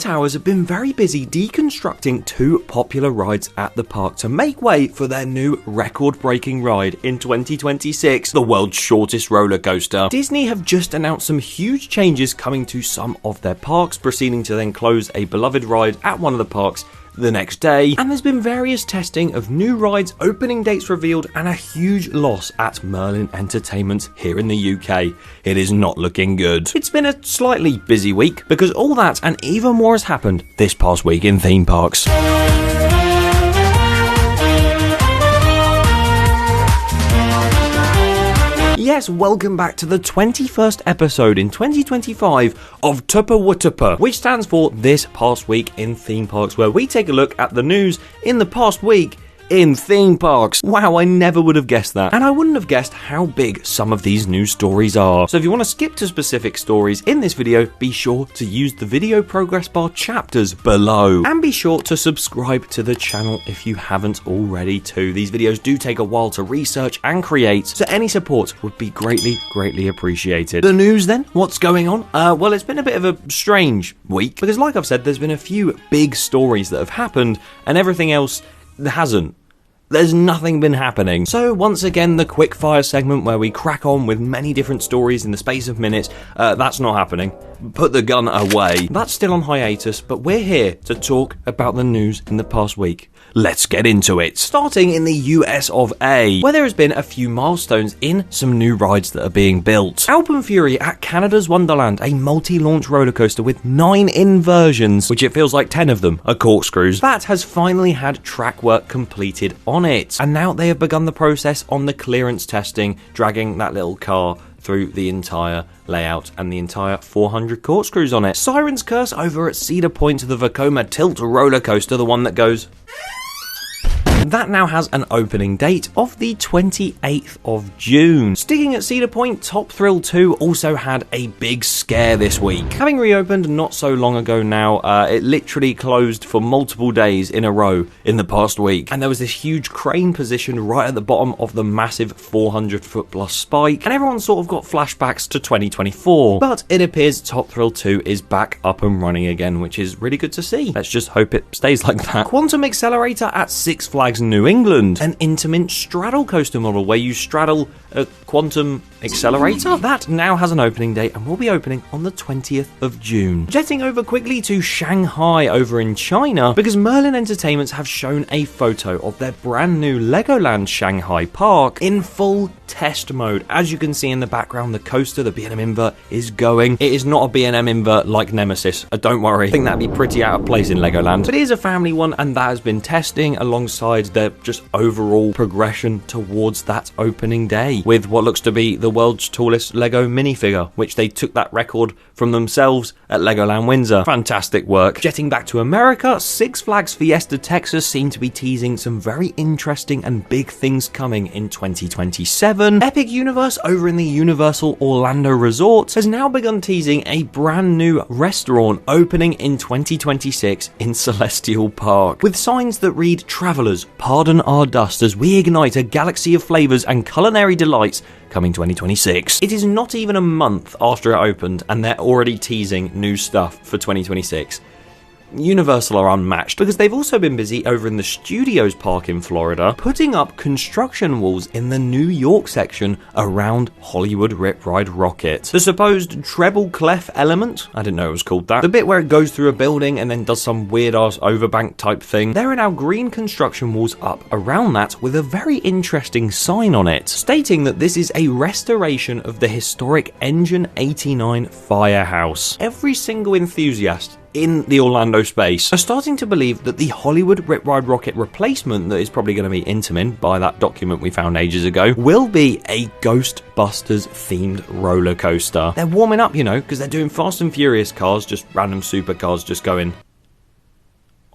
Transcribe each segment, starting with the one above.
Towers have been very busy deconstructing two popular rides at the park to make way for their new record-breaking ride in 2026, the world's shortest roller coaster. Disney have just announced some huge changes coming to some of their parks, proceeding to then close a beloved ride at one of the parks the next day, and there's been various testing of new rides, opening dates revealed, and a huge loss at Merlin Entertainments here in the UK. It is not looking good. It's been a slightly busy week because all that and even more has happened this past week in theme parks. Yes, welcome back to the 21st episode in 2025 of Tuppa Wutuppa, which stands for This Past Week in Theme Parks, where we take a look at the news in the past week in theme parks. Wow, I never would have guessed that. And I wouldn't have guessed how big some of these news stories are. So if you want to skip to specific stories in this video, be sure to use the video progress bar chapters below. And be sure to subscribe to the channel if you haven't already too. These videos do take a while to research and create, so any support would be greatly appreciated. The news then? What's going on? Well, it's been a bit of a strange week, because like I've said, there's been a few big stories that have happened, and everything else hasn't. There's nothing been happening. So once again, the quick fire segment where we crack on with many different stories in the space of minutes, that's not happening. Put the gun away. That's still on hiatus, but we're here to talk about the news in the past week. Let's get into it. Starting in the US of A, where there has been a few milestones in some new rides that are being built. Alpenfury at Canada's Wonderland, a multi-launch roller coaster with 9 inversions, which it feels like 10 of them are corkscrews. That has finally had track work completed on it, and now they have begun the process on the clearance testing, dragging that little car through the entire layout and the entire 400 corkscrews on it. Siren's Curse over at Cedar Point, the Vekoma Tilt roller coaster, the one that goes... That now has an opening date of the 28th of June. Sticking at Cedar Point, Top Thrill 2 also had a big scare this week. Having reopened not so long ago now, it literally closed for multiple days in a row in the past week. And there was this huge crane positioned right at the bottom of the massive 400-foot plus spike, and everyone sort of got flashbacks to 2024. But it appears Top Thrill 2 is back up and running again, which is really good to see. Let's just hope it stays like that. Quantum Accelerator at Six Flags New England, an Intamin straddle coaster model where you straddle a quantum accelerator. That now has an opening date and will be opening on the 20th of June. Jetting over quickly to Shanghai over in China, because Merlin Entertainments have shown a photo of their brand new Legoland Shanghai park in full test mode. As you can see in the background, the coaster, the B&M invert, is going. It is not a B&M invert like Nemesis. Don't worry. I think that'd be pretty out of place in Legoland. But it is a family one, and that has been testing alongside their just overall progression towards that opening day, with what looks to be the world's tallest Lego minifigure, which they took that record from themselves at Legoland Windsor. Fantastic work. Jetting back to America, Six Flags Fiesta Texas seem to be teasing some very interesting and big things coming in 2027. Epic Universe over in the Universal Orlando Resort has now begun teasing a brand new restaurant opening in 2026 in Celestial Park, with signs that read, "Travelers, pardon our dust as we ignite a galaxy of flavors and culinary delights coming 2026. It is not even a month after it opened and they're already teasing new stuff for 2026. Universal are unmatched because they've also been busy over in the Studios Park in Florida, putting up construction walls in the New York section around Hollywood Rip Ride Rocket. The supposed treble clef element, I didn't know it was called that, the bit where it goes through a building and then does some weird ass overbank type thing, there are now green construction walls up around that with a very interesting sign on it, stating that this is a restoration of the historic Engine 89 firehouse. Every single enthusiast in the Orlando space are starting to believe that the Hollywood Rip Ride Rocket replacement that is probably going to be Intamin by that document we found ages ago will be a Ghostbusters themed roller coaster. They're warming up, you know, because they're doing Fast and Furious cars, just random supercars just going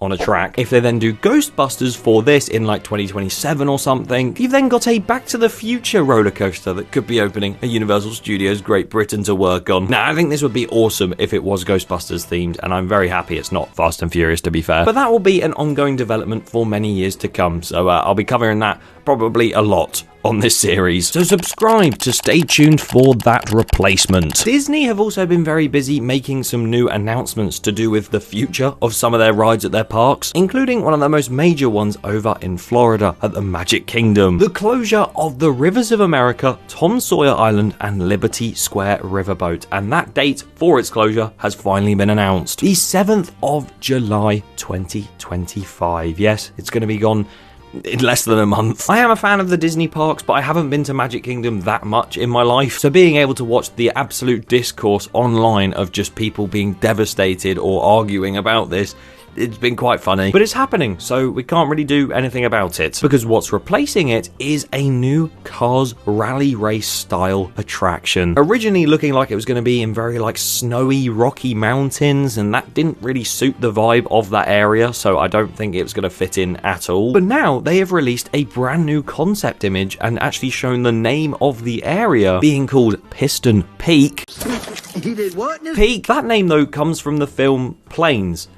on a track. If they then do Ghostbusters for this in like 2027 or something, you've then got a Back to the Future roller coaster that could be opening at Universal Studios Great Britain to work on. Now, I think this would be awesome if it was Ghostbusters themed, and I'm very happy it's not Fast and Furious, to be fair. But that will be an ongoing development for many years to come, so I'll be covering that probably a lot on this series, so subscribe to stay tuned for that replacement. Disney have also been very busy making some new announcements to do with the future of some of their rides at their parks, including one of the most major ones over in Florida at the Magic Kingdom. The closure of the Rivers of America, Tom Sawyer Island and Liberty Square Riverboat, and that date for its closure has finally been announced. The 7th of July 2025. Yes, it's going to be gone in less than a month. I am a fan of the Disney parks, but I haven't been to Magic Kingdom that much in my life, so being able to watch the absolute discourse online of just people being devastated or arguing about this, it's been quite funny. But it's happening, so we can't really do anything about it, because what's replacing it is a new Cars rally race style attraction. Originally looking like it was going to be in very snowy, rocky mountains, and that didn't really suit the vibe of that area, so I don't think it was going to fit in at all. But now they have released a brand new concept image and actually shown the name of the area being called Piston Peak. He did what? Peak. That name though comes from the film Planes.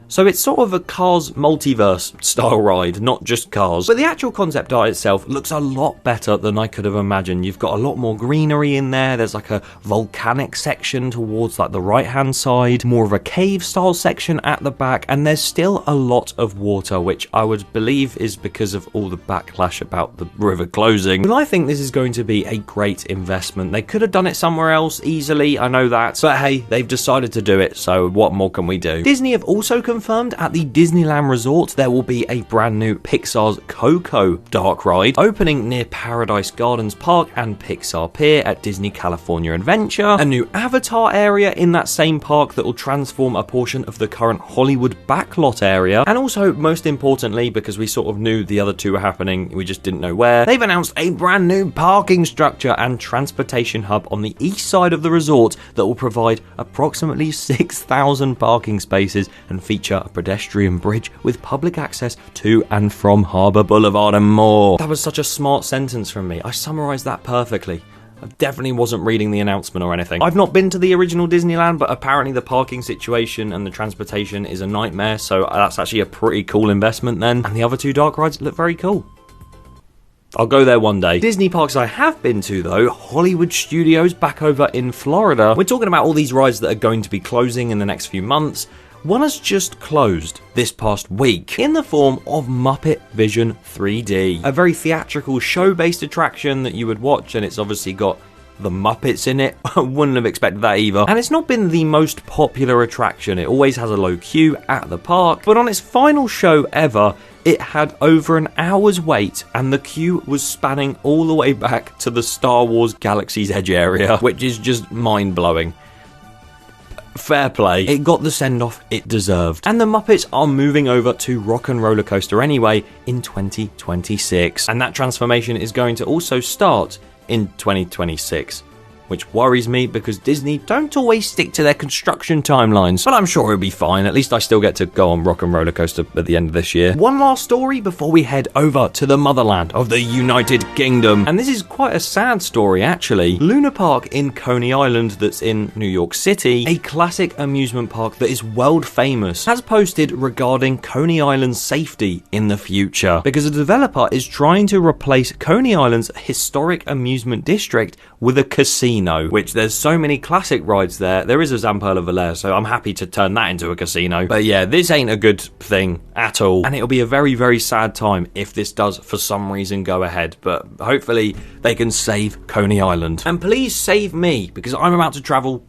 So it's sort of a Cars multiverse style ride, not just Cars. But the actual concept art itself looks a lot better than I could have imagined. You've got a lot more greenery in there. There's a volcanic section towards the right hand side, more of a cave style section at the back, and there's still a lot of water, which I would believe is because of all the backlash about the river closing. But I think this is going to be a great investment. They could have done it somewhere else easily, I know that, but hey, they've decided to do it, so what more can we do? Disney have also confirmed at the Disneyland Resort there will be a brand new Pixar's Coco dark ride opening near Paradise Gardens Park and Pixar Pier at Disney California Adventure, a new Avatar area in that same park that will transform a portion of the current Hollywood backlot area, and also, most importantly, because we sort of knew the other two were happening, we just didn't know where, they've announced a brand new parking structure and transportation hub on the east side of the resort that will provide approximately 6,000 parking spaces and feature a pedestrian bridge with public access to and from Harbour Boulevard and more. That was such a smart sentence from me. I summarised that perfectly. I definitely wasn't reading the announcement or anything. I've not been to the original Disneyland, but apparently the parking situation and the transportation is a nightmare, so that's actually a pretty cool investment then. And the other two dark rides look very cool. I'll go there one day. Disney parks I have been to though, Hollywood Studios back over in Florida. We're talking about all these rides that are going to be closing in the next few months. One has just closed this past week in the form of Muppet Vision 3D, a very theatrical show-based attraction that you would watch, and it's obviously got the Muppets in it. I wouldn't have expected that either. And it's not been the most popular attraction. It always has a low queue at the park, but on its final show ever, it had over an hour's wait, and the queue was spanning all the way back to the Star Wars Galaxy's Edge area, which is just mind-blowing. Fair play. It got the send-off it deserved. And the Muppets are moving over to Rock and Roller Coaster anyway in 2026. And that transformation is going to also start in 2026. Which worries me because Disney don't always stick to their construction timelines. But I'm sure it'll be fine. At least I still get to go on Rock and Roller Coaster at the end of this year. One last story before we head over to the motherland of the United Kingdom. And this is quite a sad story actually. Luna Park in Coney Island that's in New York City, a classic amusement park that is world famous, has posted regarding Coney Island's safety in the future. Because a developer is trying to replace Coney Island's historic amusement district with a casino. Which there's so many classic rides there. There is a Zamperla Valère, so I'm happy to turn that into a casino. But yeah, this ain't a good thing at all. And it'll be a very, very sad time if this does for some reason go ahead. But hopefully they can save Coney Island. And please save me, because I'm about to travel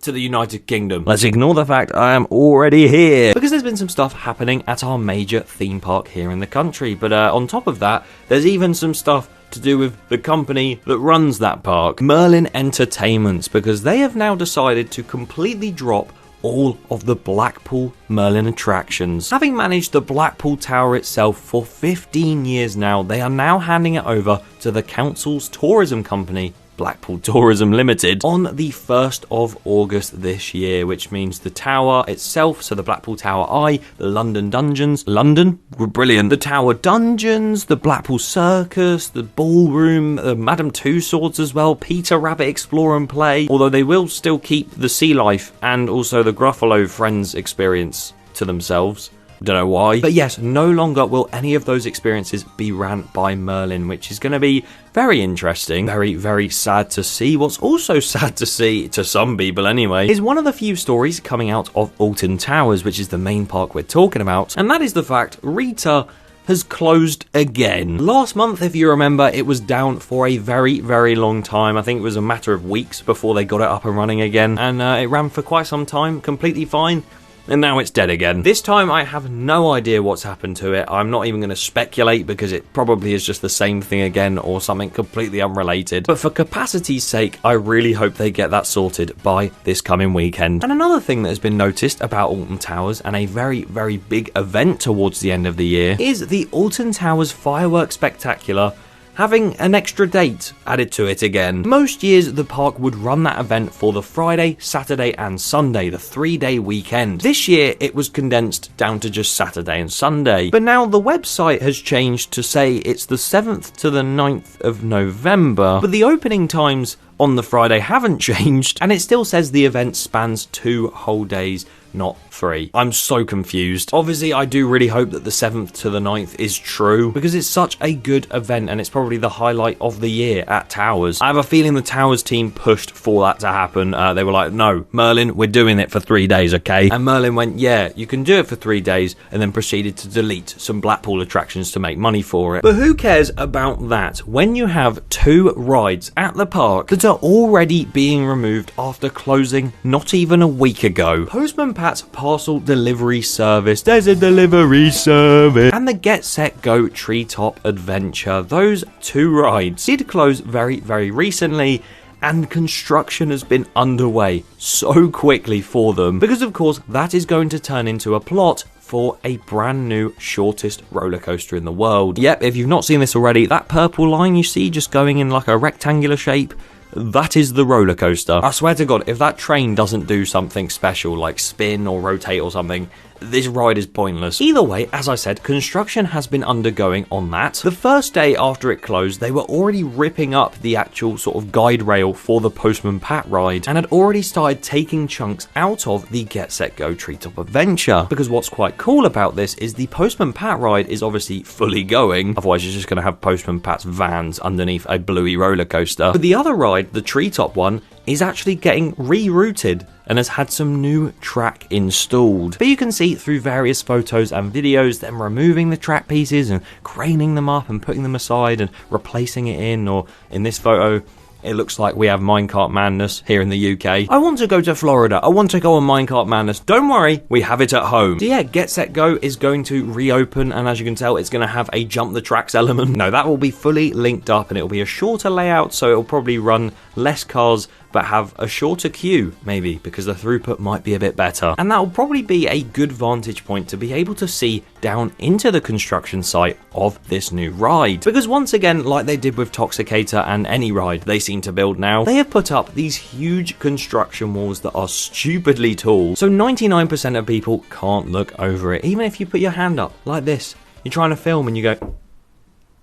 to the United Kingdom. Let's ignore the fact I am already here, because there's been some stuff happening at our major theme park here in the country. But on top of that, there's even some stuff to do with the company that runs that park, Merlin Entertainments, because they have now decided to completely drop all of the Blackpool Merlin attractions. Having managed the Blackpool Tower itself for 15 years now, they are now handing it over to the council's tourism company, Blackpool Tourism Limited, on the 1st of August this year, which means the tower itself, so the Blackpool Tower Eye, the London Dungeons, London? Brilliant. The Tower Dungeons, the Blackpool Circus, the Ballroom, Madame Tussauds as well, Peter Rabbit Explore and Play, although they will still keep the Sea Life and also the Gruffalo Friends experience to themselves. Don't know why. But yes, no longer will any of those experiences be ran by Merlin, which is going to be very interesting. Very, very sad to see. What's also sad to see, to some people anyway, is one of the few stories coming out of Alton Towers, which is the main park we're talking about, and that is the fact Rita has closed again. Last month, if you remember, it was down for a very, very long time. I think it was a matter of weeks before they got it up and running again, and it ran for quite some time, completely fine. And now it's dead again. This time I have no idea what's happened to it. I'm not even going to speculate because it probably is just the same thing again or something completely unrelated. But for capacity's sake, I really hope they get that sorted by this coming weekend. And another thing that has been noticed about Alton Towers, and a very, very big event towards the end of the year, is the Alton Towers Fireworks Spectacular having an extra date added to it again. Most years, the park would run that event for the Friday, Saturday and Sunday, the 3-day weekend. This year, it was condensed down to just Saturday and Sunday. But now the website has changed to say it's the 7th to the 9th of November, but the opening times on the Friday haven't changed, and it still says the event spans 2 whole days, not 3. I'm so confused. Obviously, I do really hope that the 7th to the 9th is true, because it's such a good event, and it's probably the highlight of the year at Towers. I have a feeling the Towers team pushed for that to happen. They were like, no, Merlin, we're doing it for 3 days, okay? And Merlin went, yeah, you can do it for 3 days, and then proceeded to delete some Blackpool attractions to make money for it. But who cares about that when you have 2 rides at the park that are already being removed after closing not even a week ago? Postman Pat's parcel delivery service, there's a delivery service, and the Get Set Go Treetop Adventure. Those 2 rides did close very, very recently, and construction has been underway so quickly for them, because of course that is going to turn into a plot for a brand new shortest roller coaster in the world. Yep, if you've not seen this already, that purple line you see just going in like a rectangular shape, that is the roller coaster. I swear to God, if that train doesn't do something special like spin or rotate or something, this ride is pointless. Either way, as I said, construction has been undergoing on that. The first day after it closed, they were already ripping up the actual sort of guide rail for the Postman Pat ride, and had already started taking chunks out of the Get Set Go Treetop Adventure. Because what's quite cool about this is the Postman Pat ride is obviously fully going, otherwise you're just going to have Postman Pat's vans underneath a bluey roller coaster. But the other ride, the treetop one, is actually getting rerouted and has had some new track installed. But you can see through various photos and videos them removing the track pieces and craning them up and putting them aside and replacing it in, or in this photo it looks like we have Minecart Madness here in the UK. I want to go to Florida. I want to go on Minecart Madness. Don't worry, we have it at home. So yeah, Get Set Go is going to reopen, and as you can tell, it's going to have a jump the tracks element. No, that will be fully linked up, and it will be a shorter layout, so it will probably run less cars but have a shorter queue, maybe, because the throughput might be a bit better. And that will probably be a good vantage point to be able to see down into the construction site of this new ride. Because once again, like they did with Toxicator and any ride they seem to build now, they have put up these huge construction walls that are stupidly tall, so 99% of people can't look over it. Even if you put your hand up like this, you're trying to film and you go,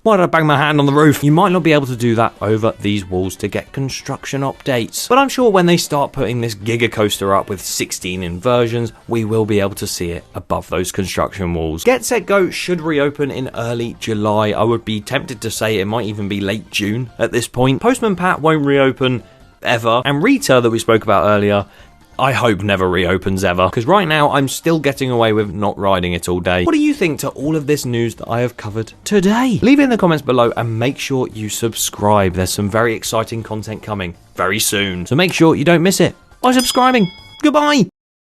why did I bang my hand on the roof? You might not be able to do that over these walls to get construction updates. But I'm sure when they start putting this Giga Coaster up with 16 inversions, we will be able to see it above those construction walls. Get Set Go should reopen in early July. I would be tempted to say it might even be late June at this point. Postman Pat won't reopen ever. And Rita, that we spoke about earlier, I hope never reopens ever, because right now I'm still getting away with not riding it all day. What do you think to all of this news that I have covered today? Leave it in the comments below and make sure you subscribe. There's some very exciting content coming very soon, so make sure you don't miss it by subscribing. Goodbye!